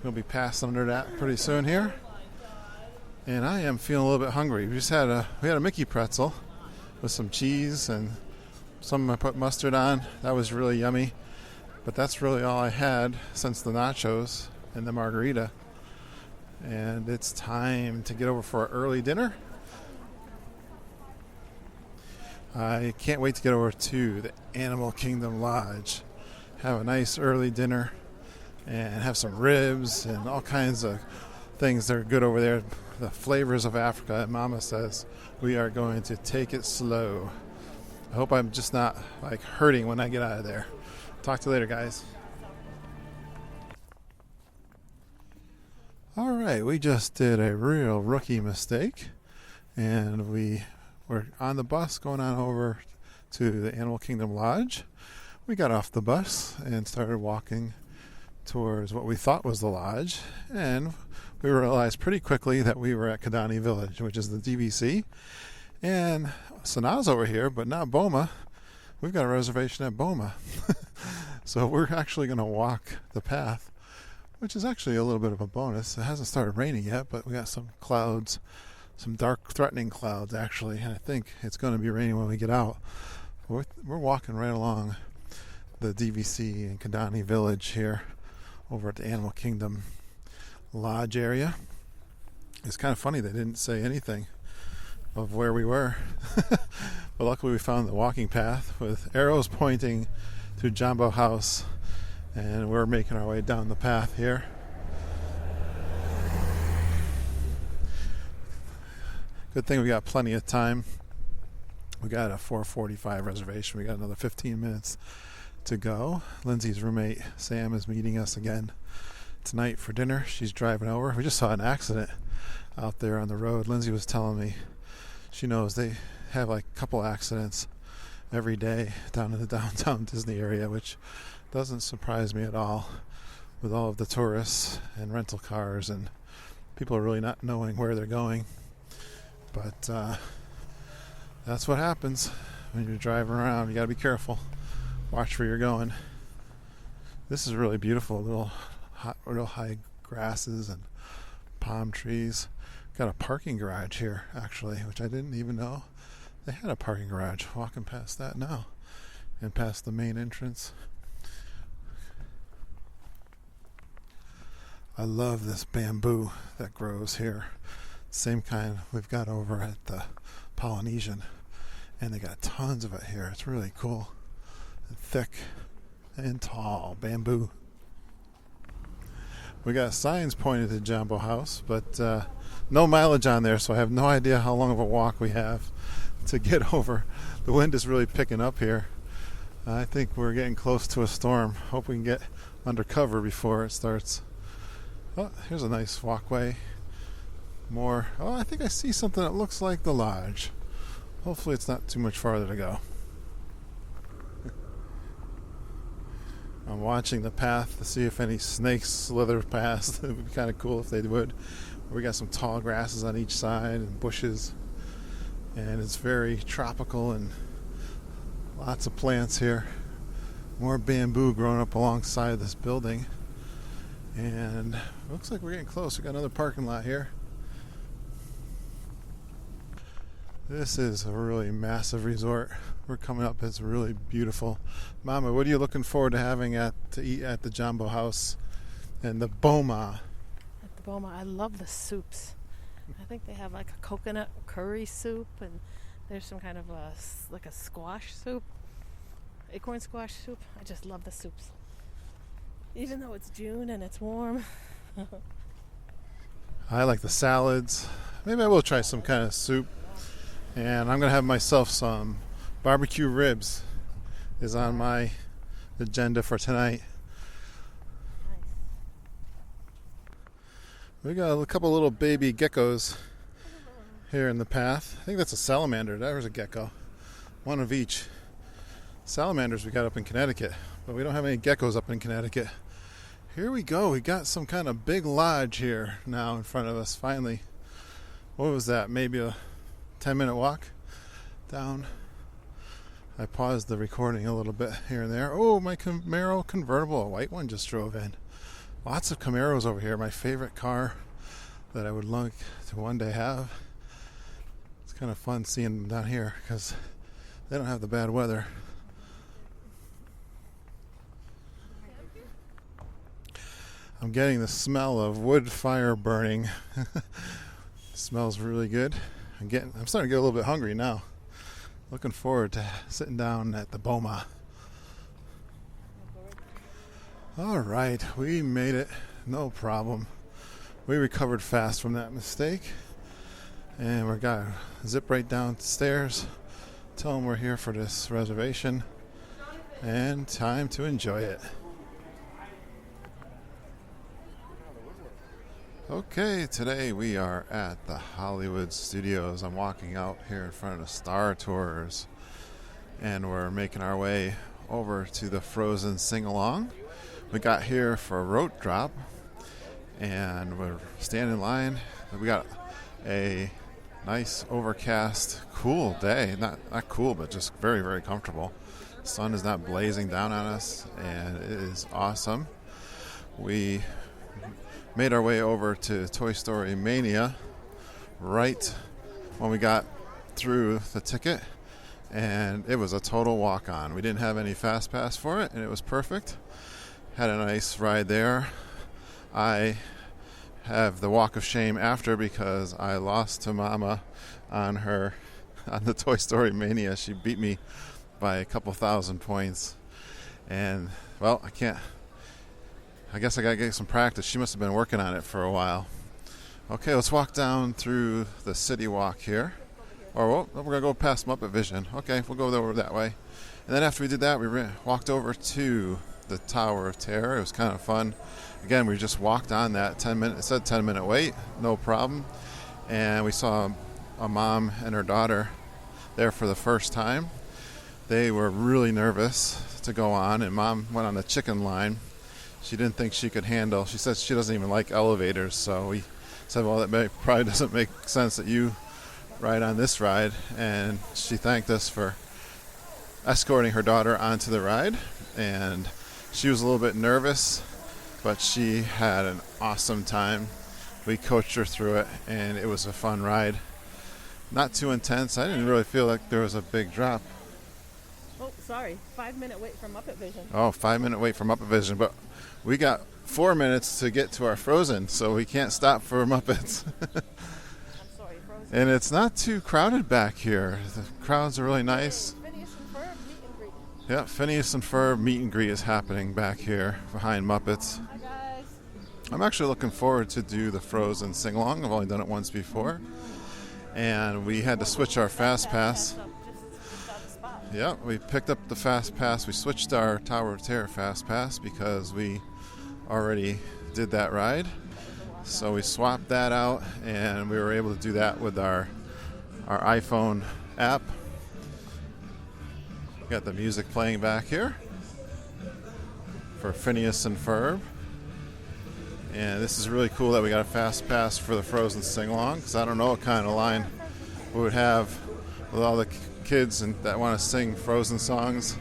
S1: We'll be passing under that pretty soon here. And I am feeling a little bit hungry. We had a Mickey pretzel with some cheese and some I put mustard on. That was really yummy. But that's really all I had since the nachos and the margarita. And it's time to get over for our early dinner. I can't wait to get over to the Animal Kingdom Lodge. Have a nice early dinner and have some ribs and all kinds of things that are good over there. The flavors of Africa, and Mama says we are going to take it slow. I hope I'm just not hurting when I get out of there. Talk to you later, guys. All right, we just did a real rookie mistake, and we were on the bus going on over to the Animal Kingdom Lodge. We got off the bus and started walking towards what we thought was the lodge, and we realized pretty quickly that we were at Kidani Village, which is the DVC. And Sanaa's over here, but not Boma. We've got a reservation at Boma. So we're actually going to walk the path, which is actually a little bit of a bonus. It hasn't started raining yet, but we got some clouds, some dark, threatening clouds, actually. And I think it's going to be raining when we get out. We're walking right along the DVC in Kidani Village here over at the Animal Kingdom Lodge area. It's kind of funny they didn't say anything of where we were. But luckily we found the walking path with arrows pointing to Jambo House, and we're making our way down the path here. Good thing we got plenty of time. We got a 4:45 reservation. We got another 15 minutes to go. Lindsay's roommate Sam is meeting us again tonight for dinner. She's driving over. We just saw an accident out there on the road. Lindsay was telling me she knows they have a couple accidents every day down in the downtown Disney area, which doesn't surprise me at all, with all of the tourists and rental cars and people are really not knowing where they're going. But that's what happens when you're driving around. You got to be careful. Watch where you're going. This is really beautiful. Real high grasses and palm trees. Got a parking garage here, actually, which I didn't even know they had a parking garage. Walking past that now and past the main entrance. I love this bamboo that grows here. Same kind we've got over at the Polynesian, and they got tons of it here. It's really cool. Thick and tall bamboo. We got signs pointed to Jambo House, but no mileage on there, so I have no idea how long of a walk we have to get over. The wind is really picking up here. I think we're getting close to a storm. Hope we can get under cover before it starts. Oh, here's a nice walkway. More. Oh, I think I see something that looks like the lodge. Hopefully it's not too much farther to go. I'm watching the path to see if any snakes slither past. It would be kind of cool if they would. We got some tall grasses on each side and bushes. And it's very tropical and lots of plants here. More bamboo growing up alongside this building. And it looks like we're getting close. We got another parking lot here. This is a really massive resort. We're coming up. It's really beautiful. Mama, what are you looking forward to having to eat at the Jumbo House and the Boma?
S2: At the Boma, I love the soups. I think they have like a coconut curry soup, and there's some kind of a squash soup, acorn squash soup. I just love the soups. Even though it's June and it's warm.
S1: I like the salads. Maybe I will try some kind of soup. And I'm going to have myself some barbecue ribs is on my agenda for tonight.
S2: Nice.
S1: We got a couple little baby geckos here in the path. I think that's a salamander. There's a gecko. One of each. Salamanders we got up in Connecticut, but we don't have any geckos up in Connecticut. Here we go. We got some kind of big lodge here now in front of us, finally. What was that? Maybe a 10-minute walk down. I paused the recording a little bit here and there. Oh, my Camaro convertible, a white one, just drove in. Lots of Camaros over here. My favorite car that I would like to one day have. It's kind of fun seeing them down here because they don't have the bad weather. I'm getting the smell of wood fire burning. Smells really good. I'm starting to get a little bit hungry now. Looking forward to sitting down at the Boma. All right, we made it. No problem. We recovered fast from that mistake. And we're going to zip right downstairs. Tell them we're here for this reservation. And time to enjoy it. Okay, today we are at the Hollywood Studios. I'm walking out here in front of Star Tours, and we're making our way over to the Frozen sing-along. We got here for a rope drop, and we're standing in line. We got a nice overcast, cool day. Not cool, but just very, very comfortable. The sun is not blazing down on us, and it is awesome. We made our way over to Toy Story Mania right when we got through the ticket, and it was a total walk-on. We didn't have any fast pass for it, and it was perfect. Had a nice ride there. I have the walk of shame after because I lost to Mama on the Toy Story Mania. She beat me by a couple thousand points, and well, I guess I gotta get some practice. She must have been working on it for a while. Okay, let's walk down through the city walk here. Or we're gonna go past Muppet Vision. Okay, we'll go over that way. And then after we did that, we walked over to the Tower of Terror. It was kind of fun. Again, we just walked on that 10-minute. It said 10-minute wait, no problem. And we saw a mom and her daughter there for the first time. They were really nervous to go on, and Mom went on the chicken line. She didn't think she could handle. She said she doesn't even like elevators, so we said, well, that probably doesn't make sense that you ride on this ride. And she thanked us for escorting her daughter onto the ride, and she was a little bit nervous, but she had an awesome time. We coached her through it, and it was a fun ride. Not too intense. I didn't really feel like there was a big drop.
S2: Oh, sorry. 5-minute wait for Muppet Vision.
S1: Oh, 5-minute wait for Muppet Vision, but we got 4 minutes to get to our Frozen, so we can't stop for Muppets.
S2: I'm sorry, Frozen.
S1: And it's not too crowded back here. The crowds are really nice.
S2: Phineas and Ferb meet and greet.
S1: Yeah, Phineas and Ferb meet and greet is happening back here behind Muppets.
S2: Hi, guys.
S1: I'm actually looking forward to do the Frozen sing-along. I've only done it once before. And we had to switch our Fast Pass. Yeah, we picked up the Fast Pass. We switched our Tower of Terror Fast Pass because we already did that ride. So we swapped that out, and we were able to do that with our iPhone app. Got the music playing back here for Phineas and Ferb. And this is really cool that we got a Fast Pass for the Frozen sing-along, because I don't know what kind of line we would have with all the kids that want to sing Frozen songs.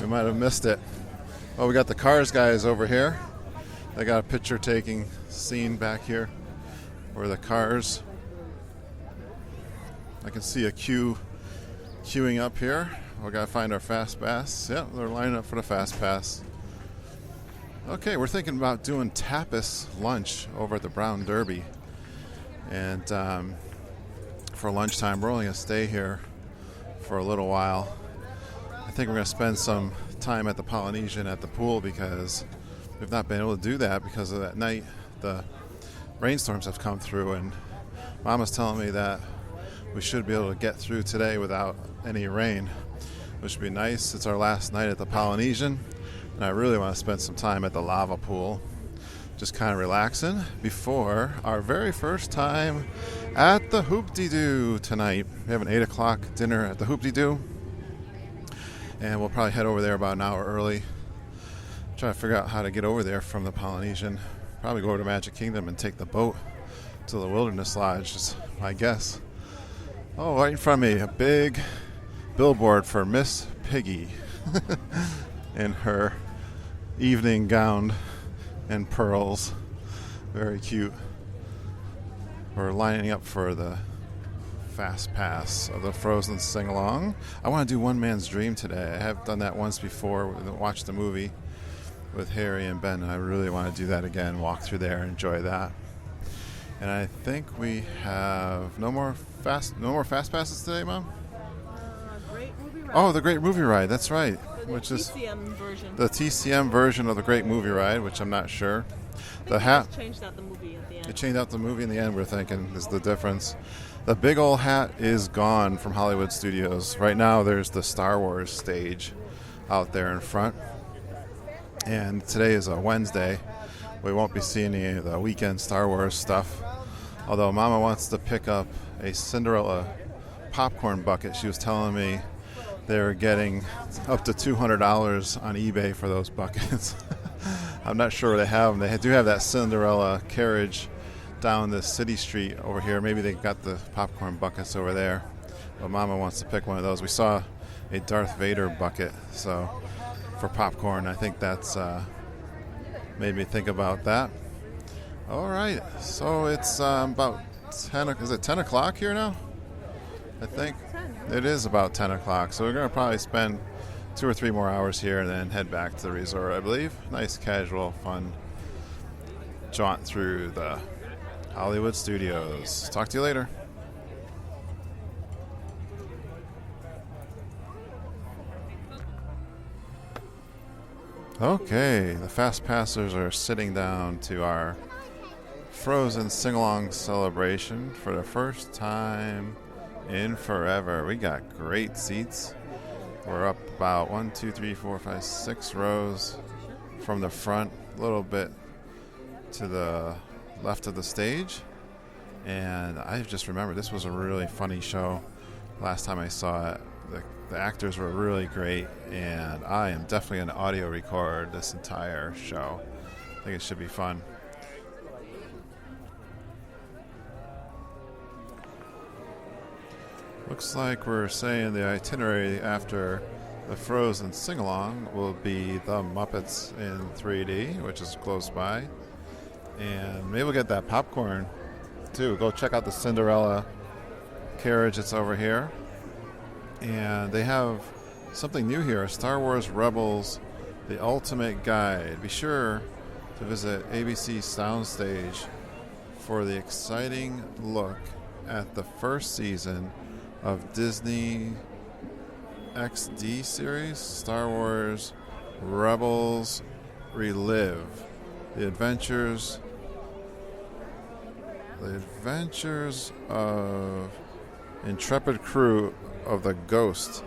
S1: We might have missed it. Oh, we got the Cars guys over here. They got a picture-taking scene back here where the cars I can see a queue queuing up here. We got to find our fast pass. Yep, they're lining up for the fast pass. Okay, we're thinking about doing tapas lunch over at the Brown Derby. And for lunchtime, we're only going to stay here for a little while. I think we're going to spend some time at the Polynesian at the pool because we've not been able to do that because of that night. The rainstorms have come through, and Mama's telling me that we should be able to get through today without any rain, which would be nice. It's our last night at the Polynesian, and I really want to spend some time at the lava pool, just kind of relaxing before our very first time at the Hoop-de-Doo tonight. We have an 8 o'clock dinner at the Hoop-de-Doo, and we'll probably head over there about an hour early. Try to figure out how to get over there from the Polynesian. Probably go over to Magic Kingdom and take the boat to the Wilderness Lodge, is my guess. Oh, right in front of me, a big billboard for Miss Piggy in her evening gown and pearls. Very cute. We're lining up for the fast pass of the Frozen sing-along. I want to do One Man's Dream today. I have done that once before, watched the movie with Harry and Ben, and I really want to do that again, walk through there, enjoy that. And I think we have no more fast passes today, Mom?
S2: Great movie ride.
S1: Oh, the Great Movie Ride, that's right.
S2: The
S1: Which is
S2: TCM version.
S1: the TCM version of the Great Movie Ride, which I'm not sure.
S2: The hat changed out the movie at the end.
S1: It changed out the movie in the end, we're thinking, is the difference. The big old hat is gone from Hollywood Studios. Right now there's the Star Wars stage out there in front. And today is a Wednesday. We won't be seeing any of the weekend Star Wars stuff. Although Mama wants to pick up a Cinderella popcorn bucket. She was telling me they're getting up to $200 on eBay for those buckets. I'm not sure where they have them. They do have that Cinderella carriage down the city street over here. Maybe they got the popcorn buckets over there. But Mama wants to pick one of those. We saw a Darth Vader bucket, so for popcorn, I think that's made me think about that. All right, so it's about 10. Is it 10 o'clock here now? I think
S2: 10.
S1: It is about 10 o'clock. So we're going to probably spend 2 or 3 more hours here and then head back to the resort, I believe. Nice, casual, fun jaunt through the Hollywood Studios. Talk to you later. Okay, the fast passers are sitting down to our Frozen sing-along celebration for the first time in forever. We got great seats. We're up about 1, 2, 3, 4, 5, 6 rows from the front, a little bit to the left of the stage. And I just remember this was a really funny show last time I saw it. The actors were really great, and I am definitely going to audio record this entire show. I think it should be fun. Looks like we're saying the itinerary after the Frozen sing-along will be the Muppets in 3D, which is close by. And maybe we'll get that popcorn, too. Go check out the Cinderella carriage that's over here. And they have something new here, Star Wars Rebels, the Ultimate Guide. Be sure to visit ABC Soundstage for the exciting look at the first season of Disney XD series, Star Wars Rebels Relive. The adventures of intrepid crew of the Ghost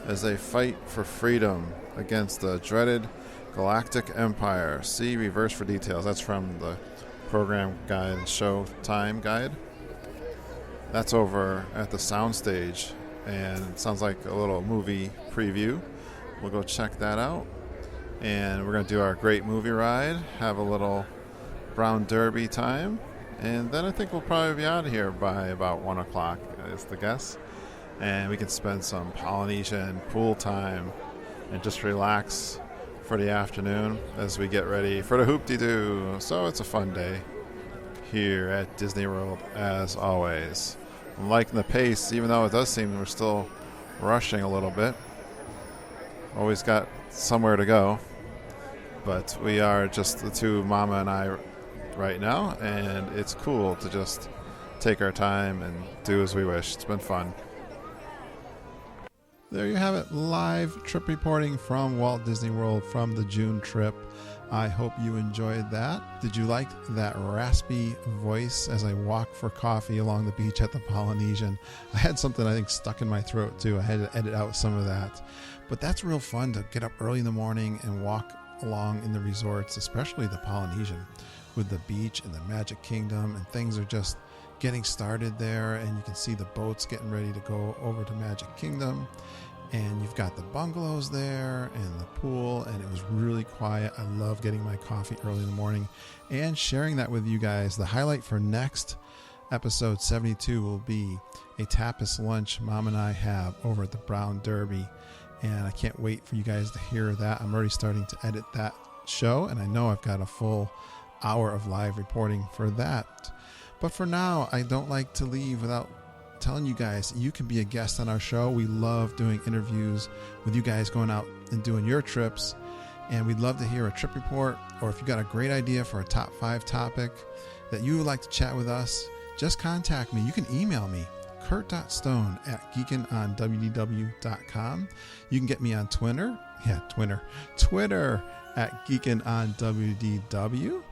S1: as they fight for freedom against the dreaded Galactic Empire. See reverse for details. That's from the program guide, show time guide. That's over at the soundstage, and it sounds like a little movie preview. We'll go check that out, and we're going to do our great movie ride, have a little Brown Derby time, and then I think we'll probably be out of here by about 1 o'clock is the guess. And we can spend some Polynesian pool time and just relax for the afternoon as we get ready for the Hoop-de-Doo. So it's a fun day here at Disney World as always. I'm liking the pace, even though it does seem we're still rushing a little bit. Always got somewhere to go. But we are just the two, Mama and I, right now, and it's cool to just take our time and do as we wish. It's been fun. There you have it, live trip reporting from Walt Disney World from the June trip. I hope you enjoyed that. Did you like that raspy voice as I walked for coffee along the beach at the Polynesian? I had something I think stuck in my throat too. I had to edit out some of that. But that's real fun to get up early in the morning and walk along in the resorts, especially the Polynesian, with the beach and the Magic Kingdom, and things are just getting started there, and you can see the boats getting ready to go over to Magic Kingdom, and you've got the bungalows there and the pool, and it was really quiet. I love getting my coffee early in the morning and sharing that with you guys. The highlight for next episode 72 will be a tapas lunch Mom and I have over at the Brown Derby, and I can't wait for you guys to hear that. I'm already starting to edit that show, and I know I've got a full hour of live reporting for that. But for now, I don't like to leave without telling you guys you can be a guest on our show. We love doing interviews with you guys going out and doing your trips, and we'd love to hear a trip report, or if you got a great idea for a top 5 topic that you would like to chat with us, just contact me. You can email me, kurt.stone@geekinonwdw.com. You can get me on Twitter at geekinonwdw.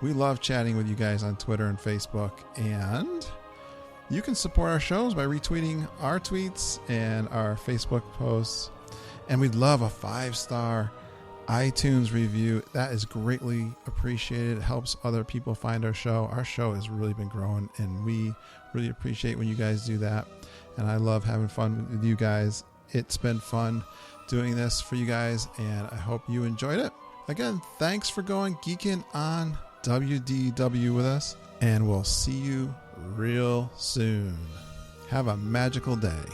S1: We love chatting with you guys on Twitter and Facebook, and you can support our shows by retweeting our tweets and our Facebook posts, and we'd love a 5-star iTunes review. That is greatly appreciated. It helps other people find our show. Our show has really been growing, and we really appreciate when you guys do that, and I love having fun with you guys. It's been fun doing this for you guys, and I hope you enjoyed it. Again, thanks for going Geekin on WDW with us, and we'll see you real soon. Have a magical day.